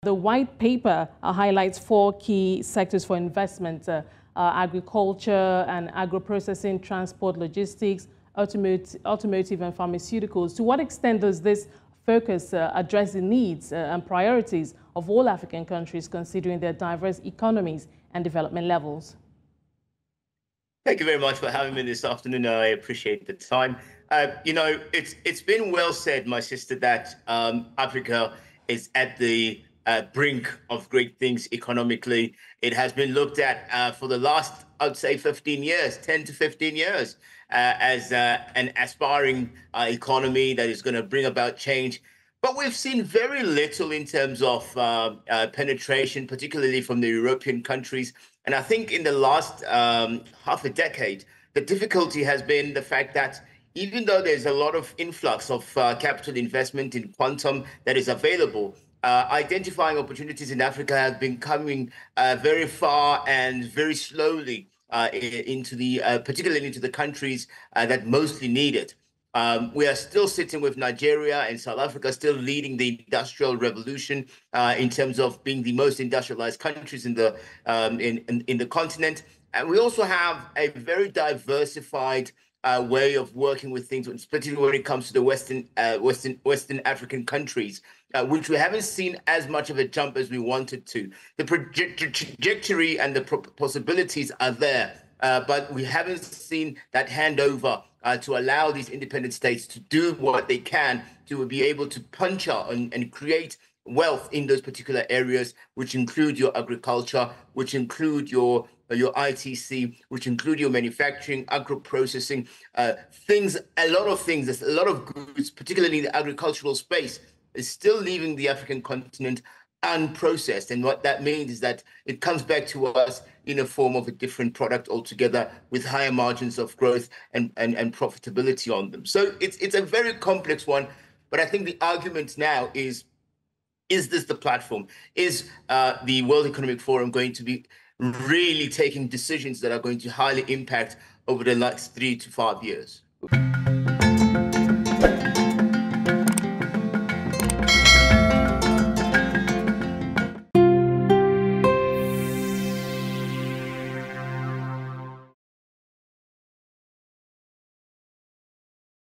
The white paper highlights 4 key sectors for investment: agriculture and agro-processing, transport, logistics, automotive and pharmaceuticals. To what extent does this focus address the needs and priorities of all African countries, considering their diverse economies and development levels? Thank you very much for having me this afternoon. I appreciate the time. It's been well said, my sister, that Africa is at the brink of great things economically. It has been looked at for the last, I'd say, 15 years, 10 to 15 years, as an aspiring economy that is going to bring about change. But we've seen very little in terms of penetration, particularly from the European countries. And I think in the last half a decade, the difficulty has been the fact that even though there's a lot of influx of capital investment in quantum that is available, identifying opportunities in Africa has been coming very far and very slowly particularly into the countries that mostly need it. We are still sitting with Nigeria and South Africa still leading the industrial revolution in terms of being the most industrialized countries in the continent. And we also have a very diversified way of working with things, particularly when it comes to the Western African countries, which we haven't seen as much of a jump as we wanted to. The trajectory and the possibilities are there, but we haven't seen that handover to allow these independent states to do what they can to be able to punch out and create wealth in those particular areas, which include your agriculture, which include your ITC, which include your manufacturing, agro-processing, things, a lot of things. There's a lot of goods, particularly in the agricultural space, is still leaving the African continent unprocessed. And what that means is that it comes back to us in a form of a different product altogether, with higher margins of growth and profitability on them. So it's a very complex one, but I think the argument now is this the platform? Is the World Economic Forum going to be really taking decisions that are going to highly impact over the next 3 to 5 years?